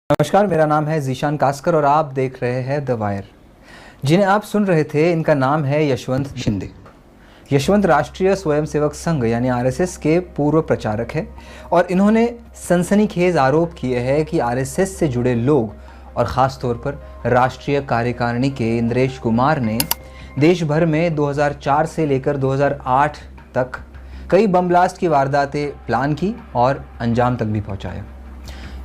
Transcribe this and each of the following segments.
नमस्कार, मेरा नाम है जीशान कास्कर और आप देख रहे हैं द वायर। जिन्हें आप सुन रहे थे इनका नाम है यशवंत शिंदे। यशवंत राष्ट्रीय स्वयंसेवक संघ यानी आरएसएस के पूर्व प्रचारक है और इन्होंने सनसनीखेज आरोप किए हैं कि आरएसएस से जुड़े लोग और ख़ास तौर पर राष्ट्रीय कार्यकारिणी के इंद्रेश कुमार ने देश भर में 2004 से लेकर 2008 तक कई बम ब्लास्ट की वारदातें प्लान की और अंजाम तक भी पहुंचाया।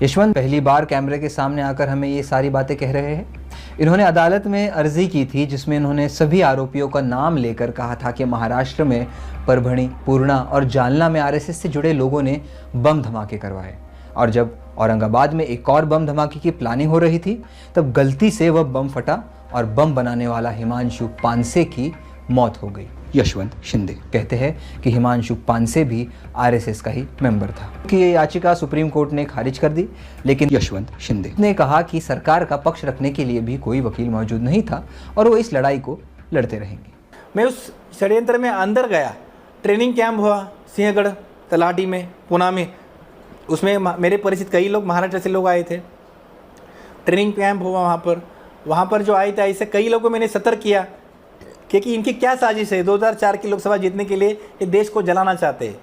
यशवंत पहली बार कैमरे के सामने आकर हमें ये सारी बातें कह रहे हैं। इन्होंने अदालत में अर्जी की थी जिसमें इन्होंने सभी आरोपियों का नाम लेकर कहा था कि महाराष्ट्र में परभणी, पूर्णा और जालना में आरएसएस से जुड़े लोगों ने बम धमाके करवाए और जब औरंगाबाद में एक और बम धमाके की प्लानिंग हो रही थी तब गलती से वह बम फटा और बम बनाने वाला हिमांशु पानसे की मौत हो गई। यशवंत शिंदे कहते हैं कि हिमांशु पानसे भी आरएसएस का ही मेंबर था कि ये याचिका सुप्रीम कोर्ट ने खारिज कर दी, लेकिन यशवंत शिंदे ने कहा कि सरकार का पक्ष रखने के लिए भी कोई वकील मौजूद नहीं था और वो इस लड़ाई को लड़ते रहेंगे। मैं उस षड्यंत्र में अंदर गया। ट्रेनिंग कैंप हुआ सिंहगढ़ तलाटी में, पुणे में। उसमें मेरे परिचित कई लोग महाराष्ट्र से लोग आए थे। ट्रेनिंग कैंप हुआ वहाँ पर जो आए थे ऐसे कई लोगों को मैंने सतर्क किया क्योंकि इनकी क्या साजिश है। 2004 की लोकसभा जीतने के लिए ये देश को जलाना चाहते हैं।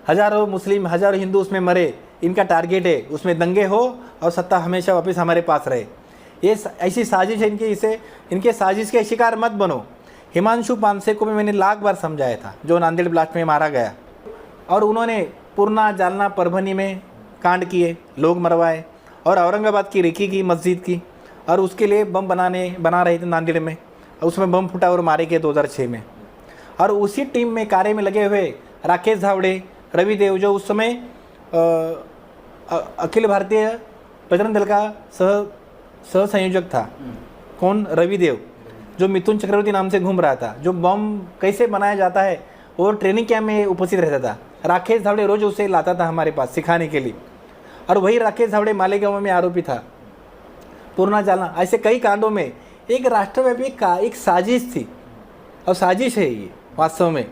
हज़ारों मुस्लिम, हज़ारों हिंदू उसमें मरे, इनका टारगेट है उसमें दंगे हो और सत्ता हमेशा वापस हमारे पास रहे। ये ऐसी साजिश है इनकी, इसे इनके साजिश के शिकार मत बनो। हिमांशु पानसे को भी मैंने लाख बार समझाया था, जो नांदेड़ ब्लास्ट में मारा गया, और उन्होंने पूर्णा, जालना, परभणी में कांड किए, लोग मरवाए और औरंगाबाद की रेकी की मस्जिद की, और उसके लिए बम बना रहे थे नांदेड़ में। उसमें बम फूटा और मारे गए 2006 में। और उसी टीम में कार्य में लगे हुए राकेश धावड़े, रवि देव, जो उस समय अखिल भारतीय बजरंग दल का सह संयोजक था। कौन? रवि देव, जो मिथुन चक्रवर्ती नाम से घूम रहा था, जो बम कैसे बनाया जाता है वो ट्रेनिंग कैंप में उपस्थित रहता था। राकेश धावड़े रोज उसे लाता था हमारे पास सिखाने के लिए, और वही राकेश धावड़े मालेगांव में आरोपी था। पूर्णा, जालना, ऐसे कई कांडों में एक राष्ट्रव्यापी एक साजिश थी, और साजिश है ये वास्तव में,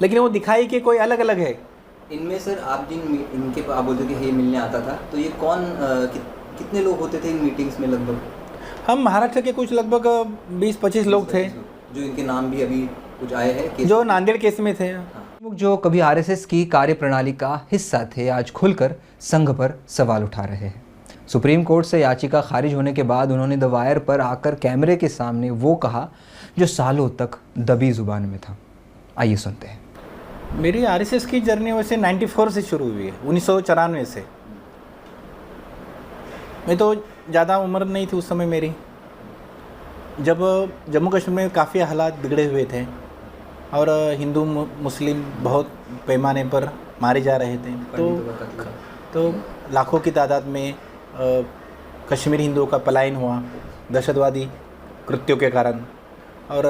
लेकिन वो दिखाई कि कोई अलग अलग है। इनमें सर आप आप बोलते कि ये मिलने आता था, तो ये कौन कितने लोग होते थे इन मीटिंग्स में? लगभग हम महाराष्ट्र के कुछ लगभग 20-25 लोग थे, जो इनके नाम भी अभी कुछ आए हैं, जो नांदेड़ केस में थे। जो कभी आरएसएस की कार्यप्रणाली का हिस्सा थे, आज खुलकर संघ पर सवाल उठा रहे हैं। सुप्रीम कोर्ट से याचिका खारिज होने के बाद उन्होंने द वायर पर आकर कैमरे के सामने वो कहा जो सालों तक दबी जुबान में था। आइए सुनते हैं। मेरी आरएसएस की जर्नी वैसे 94 से शुरू हुई है, 1994 से। मैं तो ज़्यादा उम्र नहीं थी उस समय मेरी, जब जम्मू कश्मीर में काफ़ी हालात बिगड़े हुए थे और हिंदू मुस्लिम बहुत पैमाने पर मारे जा रहे थे। तो लाखों की तादाद में कश्मीरी हिंदुओं का पलायन हुआ दहशतवादी कृत्यों के कारण, और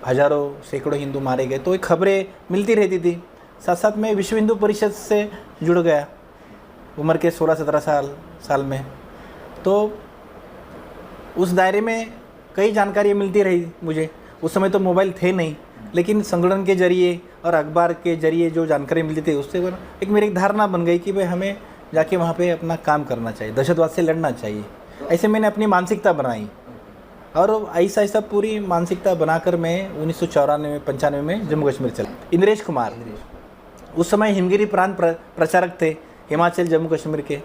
हज़ारों सैकड़ों हिंदू मारे गए। तो ये खबरें मिलती रहती थी। साथ साथ में विश्व हिंदू परिषद से जुड़ गया उम्र के 16-17 साल में। तो उस दायरे में कई जानकारियाँ मिलती रही मुझे। उस समय तो मोबाइल थे नहीं, लेकिन संगठन के जरिए और अखबार के जरिए जो जानकारी मिलती थी उससे एक मेरी धारणा बन गई कि भाई हमें जाके वहाँ पे अपना काम करना चाहिए, दहशतवाद से लड़ना चाहिए। ऐसे मैंने अपनी मानसिकता बनाई, और ऐसा पूरी मानसिकता बनाकर मैं 1994-95 में जम्मू कश्मीर चला। इंद्रेश कुमार उस समय हिमगिरी प्रांत प्रचारक थे, हिमाचल जम्मू कश्मीर के,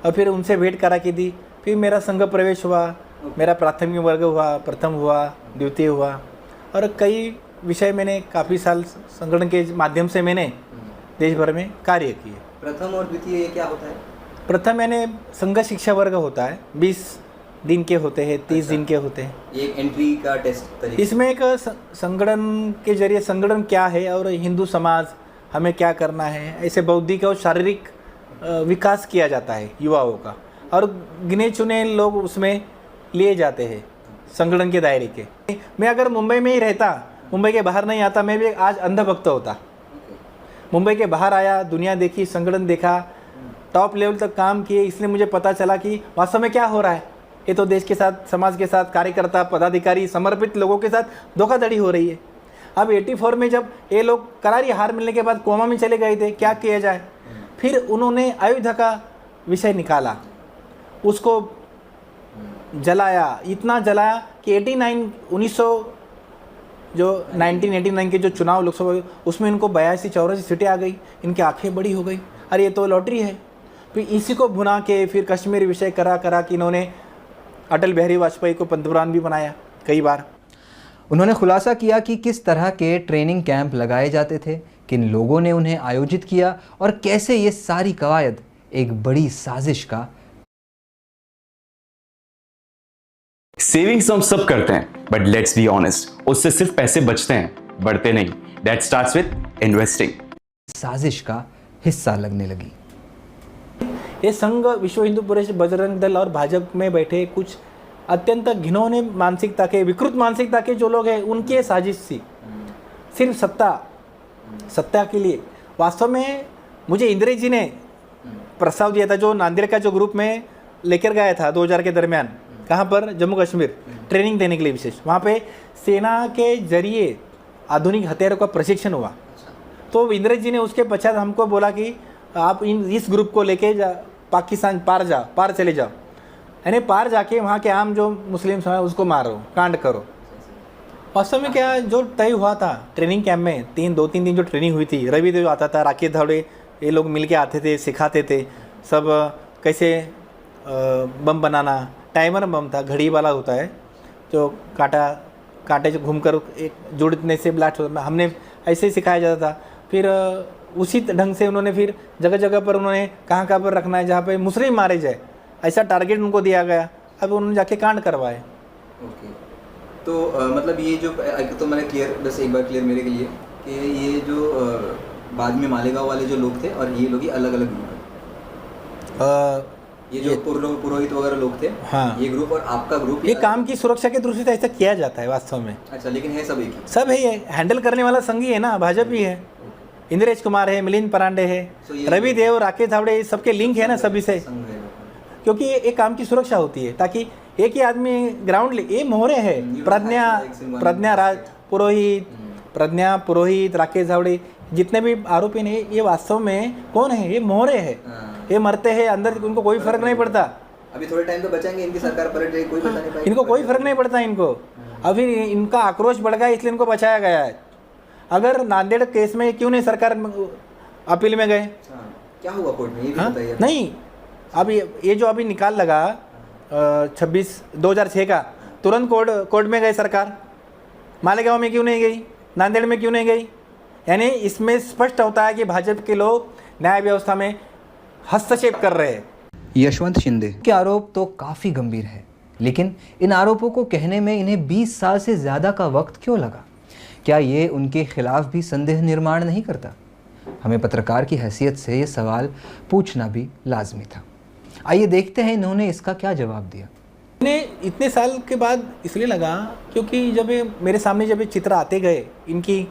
और फिर उनसे भेंट करा के दी। फिर मेरा संघ प्रवेश हुआ, मेरा प्राथमिक वर्ग हुआ, प्रथम हुआ, द्वितीय हुआ, और कई विषय मैंने काफ़ी साल संगठन के माध्यम से मैंने देश भर में कार्य किए। प्रथम और द्वितीय ये क्या होता है? प्रथम यानी संघ शिक्षा वर्ग होता है, 20 दिन के होते हैं, 30 दिन के होते हैं। ये एंट्री का टेस्ट तरीका। इसमें एक संगठन के जरिए संगठन क्या है और हिंदू समाज हमें क्या करना है, ऐसे बौद्धिक और शारीरिक विकास किया जाता है युवाओं का, और गिने चुने लोग उसमें लिए जाते हैं संगठन के दायरे के। मैं अगर मुंबई में ही रहता, मुंबई के बाहर नहीं आता, मैं भी आज अंधभक्त होता। मुंबई के बाहर आया, दुनिया देखी, संगठन देखा, टॉप लेवल तक काम किए, इसलिए मुझे पता चला कि वास्तव में क्या हो रहा है। ये तो देश के साथ, समाज के साथ, कार्यकर्ता, पदाधिकारी, समर्पित लोगों के साथ धोखाधड़ी हो रही है। अब 84 में जब ये लोग करारी हार मिलने के बाद कोमा में चले गए थे, क्या किया जाए, फिर उन्होंने अयोध्या का विषय निकाला, उसको जलाया, इतना जलाया कि 1989 के जो चुनाव लोकसभा उसमें इनको 82-84 सीटें आ गई, इनकी आंखें बड़ी हो गई, अरे ये तो लॉटरी है। फिर इसी को भुना के फिर कश्मीर विषय करा कि इन्होंने अटल बिहारी वाजपेयी को पंतप्रधान भी बनाया कई बार। उन्होंने खुलासा किया कि किस तरह के ट्रेनिंग कैंप लगाए जाते थे, किन लोगों ने उन्हें आयोजित किया और कैसे ये सारी कवायद एक बड़ी साजिश का। सेविंग्स हम सब करते हैं, बट लेट्स बी ऑनेस्ट, उससे सिर्फ पैसे बचते हैं, बढ़ते नहीं। That starts with investing. साजिश का हिस्सा लगने लगी। ये संघ, विश्व हिंदू परिषद, बजरंग दल और भाजपा में बैठे कुछ अत्यंत घिनौने मानसिकता के, विकृत मानसिकता के जो लोग हैं, उनकी ये साजिश थी। सिर्फ सत्ता के लिए। वास्तव में मुझे इंदिरा जी ने प्रस्ताव दिया था, जो नांदेड़ का जो ग्रुप में लेकर गया था 2000 के दरमियान, कहाँ पर, जम्मू कश्मीर, ट्रेनिंग देने के लिए विशेष। वहाँ पे सेना के जरिए आधुनिक हथियारों का प्रशिक्षण हुआ। तो इंदिरा जी ने उसके पश्चात हमको बोला कि आप इस ग्रुप को लेके पाकिस्तान पार चले जाओ, यानी पार जाके वहाँ के आम जो मुस्लिम हैं उसको मारो, कांड करो। वास्तव में क्या जो तय हुआ था ट्रेनिंग कैंप में, 2-3 दिन जो ट्रेनिंग हुई थी, रवि देव आता था, राकेश धावड़े, ये लोग मिल के आते थे, सिखाते थे सब कैसे बम बनाना। टाइमर बम था, घड़ी वाला होता है, जो कांटे से घूमकर एक जुड़ने से ब्लास्ट होता, हमने ऐसे ही सिखाया जाता था। फिर उसी ढंग से उन्होंने फिर जगह जगह पर उन्होंने कहाँ पर रखना है जहाँ पे मुस्लिम मारे जाए, ऐसा टारगेट उनको दिया गया। अब उन्होंने जाके कांड करवाए। ओके, तो मतलब ये जो, तो मैंने क्लियर, बस एक बार क्लियर मेरे के लिए कि ये जो बाद में मालेगांव वाले जो लोग थे और ये लोग ही अलग अलग ग्रुप है, ये जो पुरोहित वगैरह लोग थे, हाँ, ये ग्रुप और आपका ग्रुप, ये काम की सुरक्षा की दृष्टि से ऐसा किया जाता है वास्तव में। अच्छा, लेकिन है सब एक ही, सब है, ये हैंडल करने वाला संघ ही है ना, भाजपा ही है, इंद्रेश कुमार है, मिलिंद परांडे है, रवि देव, राकेश धावड़े, सबके लिंक है ना सभी से, क्योंकि ये काम की सुरक्षा होती है ताकि एक ही आदमी ग्राउंड ये मोहरे है, प्रज्ञा पुरोहित, राकेश धावड़े, जितने भी आरोपी हैं, ये वास्तव में कौन है, ये मोहरे है, ये मरते हैं अंदर, उनको कोई फर्क नहीं पड़ता। अभी थोड़े टाइम तो बचाएंगे, इनकी सरकार पलट जाएगी, कोई बचा नहीं पाएगा, इनको कोई फर्क नहीं पड़ता इनको। अभी इनका आक्रोश बढ़ गया, इसलिए इनको बचाया गया है। अगर नांदेड़ केस में क्यों नहीं सरकार अपील में गए? क्या हुआ कोर्ट में, ये भी बताइए। नहीं, अब ये जो अभी निकाल लगा 26/2006 का, तुरंत कोर्ट में गए सरकार। मालेगांव में क्यों नहीं गई, नांदेड़ में क्यों नहीं गई? यानी इसमें स्पष्ट होता है कि भाजपा के लोग न्याय व्यवस्था में हस्तक्षेप कर रहे हैं। यशवंत शिंदे के आरोप तो काफ़ी गंभीर है, लेकिन इन आरोपों को कहने में इन्हें 20 साल से ज़्यादा का वक्त क्यों लगा? क्या ये उनके खिलाफ भी संदेह निर्माण नहीं करता? हमें पत्रकार की हैसियत से ये सवाल पूछना भी लाजमी था। आइए देखते हैं इन्होंने इसका क्या जवाब दिया। इन्हें इतने साल के बाद इसलिए लगा क्योंकि जब मेरे सामने जब ये चित्र आते गए, इनकी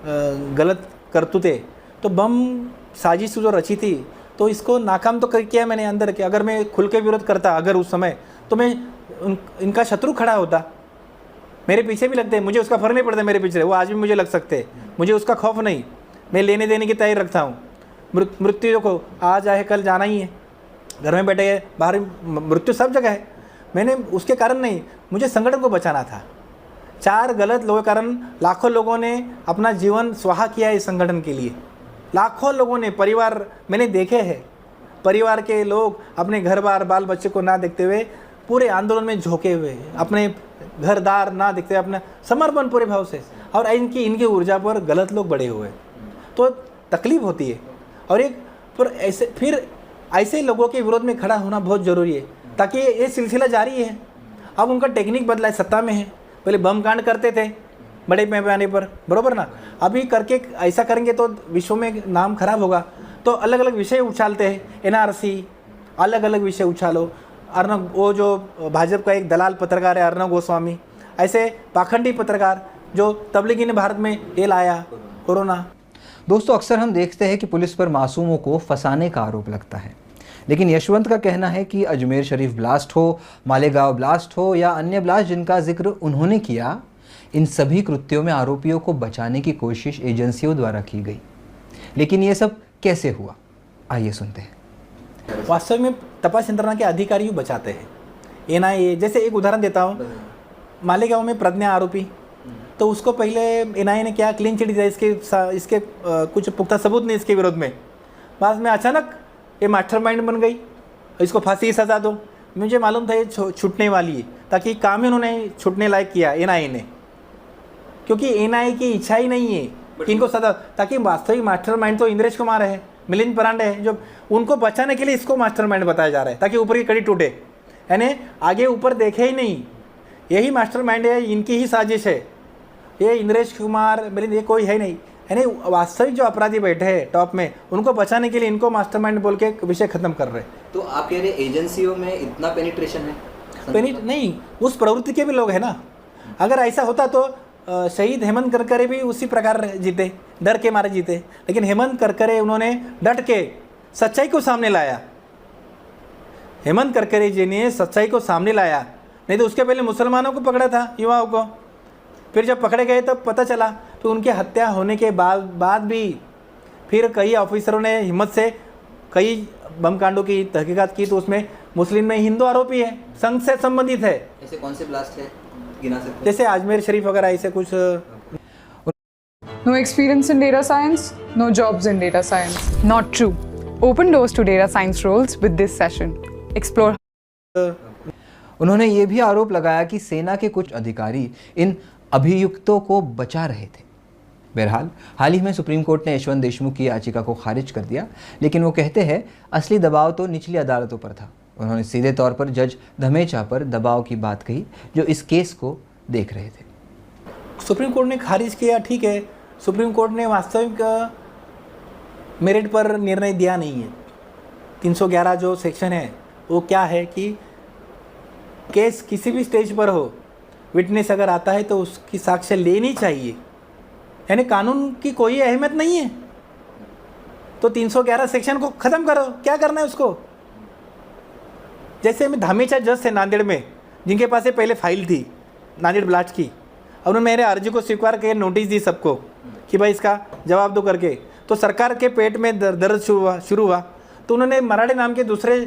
गलत करतूतें, तो बम साजिश जो रची थी, तो इसको नाकाम तो किया मैंने अंदर के। अगर मैं खुल के विरोध करता अगर उस समय, तो मैं इनका शत्रु खड़ा होता। मेरे पीछे भी लगते, मुझे उसका फर्क नहीं पड़ता, मेरे पीछे वो आज भी मुझे लग सकते, मुझे उसका खौफ नहीं। मैं लेने देने की तैयारी रखता हूँ। मृत्यु को आज आए कल जाना ही है, घर में बैठे बाहर मृत्यु सब जगह है। मैंने उसके कारण नहीं, मुझे संगठन को बचाना था। 4 गलत लोगों के कारण लाखों लोगों ने अपना जीवन स्वाहा किया है इस संगठन के लिए। लाखों लोगों ने, परिवार मैंने देखे हैं, परिवार के लोग अपने घर बार बाल बच्चे को ना देखते हुए पूरे आंदोलन में झोंके हुए, अपने घरदार ना देखते हुए अपना समर्पण पूरे भाव से, और इनकी ऊर्जा पर गलत लोग बड़े हुए, तो तकलीफ होती है। और एक फिर ऐसे लोगों के विरोध में खड़ा होना बहुत ज़रूरी है, ताकि ये सिलसिला जारी है। अब उनका टेक्निक बदला है, सत्ता में है, पहले बम कांड करते थे बड़े पैमाने पर, बरोबर ना, अभी करके ऐसा करेंगे तो विश्व में नाम खराब होगा। तो अलग अलग विषय उछालते हैं, NRC, अलग अलग विषय उछालो। अर्नब, वो जो भाजपा का एक दलाल पत्रकार है अर्नब गोस्वामी, ऐसे पाखंडी पत्रकार जो तबलीगी ने भारत में ये लाया कोरोना। दोस्तों, अक्सर हम देखते हैं कि पुलिस पर मासूमों को फंसाने का आरोप लगता है, लेकिन यशवंत का कहना है कि अजमेर शरीफ ब्लास्ट हो, मालेगांव ब्लास्ट हो या अन्य ब्लास्ट जिनका जिक्र उन्होंने किया, इन सभी कृत्यों में आरोपियों को बचाने की कोशिश एजेंसियों द्वारा की गई। लेकिन ये सब कैसे हुआ, आइए सुनते हैं। वास्तव में तपास यंत्रणा के अधिकारी बचाते हैं। NIA, जैसे एक उदाहरण देता हूँ, मालेगांव में प्रज्ञा आरोपी, तो उसको पहले NIA ने क्या क्लीन चिट दिया, इसके कुछ पुख्ता सबूत नहीं इसके विरोध में। बाद में अचानक ये मास्टरमाइंड बन गई, इसको फांसी की सज़ा दो। मुझे मालूम था ये छूटने वाली है, ताकि काम ही उन्होंने छूटने लायक किया NIA ने, क्योंकि NIA की इच्छा ही नहीं है कि इनको सजा, ताकि वास्तविक मास्टरमाइंड तो इंद्रेश कुमार है, मिलिंद परांडे है, जो उनको बचाने के लिए इसको मास्टरमाइंड बताया जा रहा है ताकि ऊपर की कड़ी टूटे, यानी आगे ऊपर देखे ही नहीं, यही मास्टरमाइंड है, इनकी ही साजिश है। ये इंद्रेश कुमार मिलिंद ये कोई है नहीं, यानी वास्तविक जो अपराधी बैठे हैं टॉप में, उनको बचाने के लिए इनको मास्टरमाइंड बोल के विषय खत्म कर रहे हैं। तो आप कह रहे एजेंसियों में इतना पेनिट्रेशन है? नहीं, उस प्रवृत्ति के भी लोग हैं ना। अगर ऐसा होता तो शहीद हेमंत करकरे भी उसी प्रकार जीते, डर के मारे जीते, लेकिन हेमंत करकरे उन्होंने डट के सच्चाई को सामने लाया। हेमंत करकरे जी ने सच्चाई को सामने लाया, नहीं तो उसके पहले मुसलमानों को पकड़ा था, युवाओं को, फिर जब पकड़े गए तब पता चला, तो उनकी हत्या होने के बाद भी फिर कई ऑफिसरों ने हिम्मत से कई बम कांडों की तहकीकात की, तो उसमें मुस्लिम में हिंदू आरोपी है, संघ से संबंधित है। ऐसे कौन से ब्लास्ट है गिना सकते हैं? जैसे अजमेर शरीफ वगैरह ऐसे कुछ। No experience in data science, no jobs in data science. Not true. Open doors to data science roles with this session. Explore. उन्होंने ये भी आरोप लगाया कि सेना के कुछ अधिकारी इन अभियुक्तों को बचा रहे थे। बहरहाल हाल ही में सुप्रीम कोर्ट ने यशवंत देशमुख की याचिका को खारिज कर दिया, लेकिन वो कहते हैं असली दबाव तो निचली अदालतों पर था। उन्होंने सीधे तौर पर जज धमेचा पर दबाव की बात कही, जो इस केस को देख रहे थे। सुप्रीम कोर्ट ने खारिज किया, ठीक है, सुप्रीम कोर्ट ने वास्तविक मेरिट पर निर्णय दिया नहीं है। 311 जो सेक्शन है वो क्या है कि केस किसी भी स्टेज पर हो, विटनेस अगर आता है तो उसकी साक्ष्य लेनी चाहिए, यानी कानून की कोई अहमियत नहीं है। तो 311 सेक्शन को ख़त्म करो, क्या करना है उसको। जैसे में धामेचा जज थे नांदेड़ में, जिनके पास ये पहले फाइल थी नांदेड़ ब्लास्ट की, और उन्होंने मेरे अर्जी को स्वीकार करके नोटिस दी सबको कि भाई इसका जवाब दो करके, तो सरकार के पेट में दर्द शुरू हुआ, तो उन्होंने मराठे नाम के दूसरे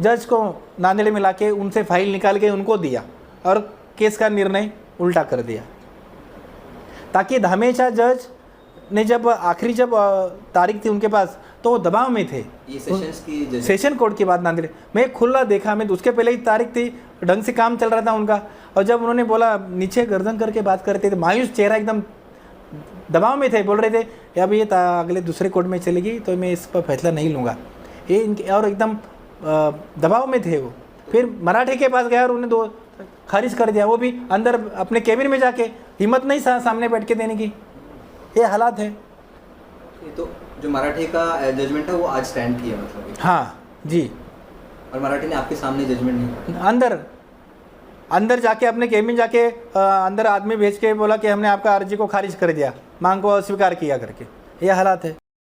जज को नांदेड़ में लाके उनसे फाइल निकाल के उनको दिया और केस का निर्णय उल्टा कर दिया, ताकि धामेचा जज ने जब आखिरी जब तारीख थी उनके पास तो वो दबाव में थे। ये सेशंस की सेशन कोर्ट की बात नांदेड़ मैं खुला देखा, मैं उसके पहले ही तारीख थी, ढंग से काम चल रहा था उनका, और जब उन्होंने बोला नीचे गर्दन करके बात करते थे, मायूस चेहरा, एकदम दबाव में थे, बोल रहे थे अब ये अगले दूसरे कोर्ट में चलेगी तो मैं इस पर फैसला नहीं लूँगा, ये इनके, और एकदम दबाव में थे वो। फिर मराठे के पास गया और उन्हें दो खारिज कर दिया, वो भी अंदर अपने केबिन में जाके, हिम्मत नहीं सामने बैठ के देने की। ये हालात है। तो जो मराठे का जजमेंट है वो आज स्टैंड किया मतलब? हाँ जी। और मराठे ने आपके सामने जजमेंट नहीं? अंदर जाके अपने केबिन जाके अंदर आदमी भेज के बोला कि हमने आपका अर्जी को खारिज कर दिया, मांग को अस्वीकार किया करके। ये हालात है।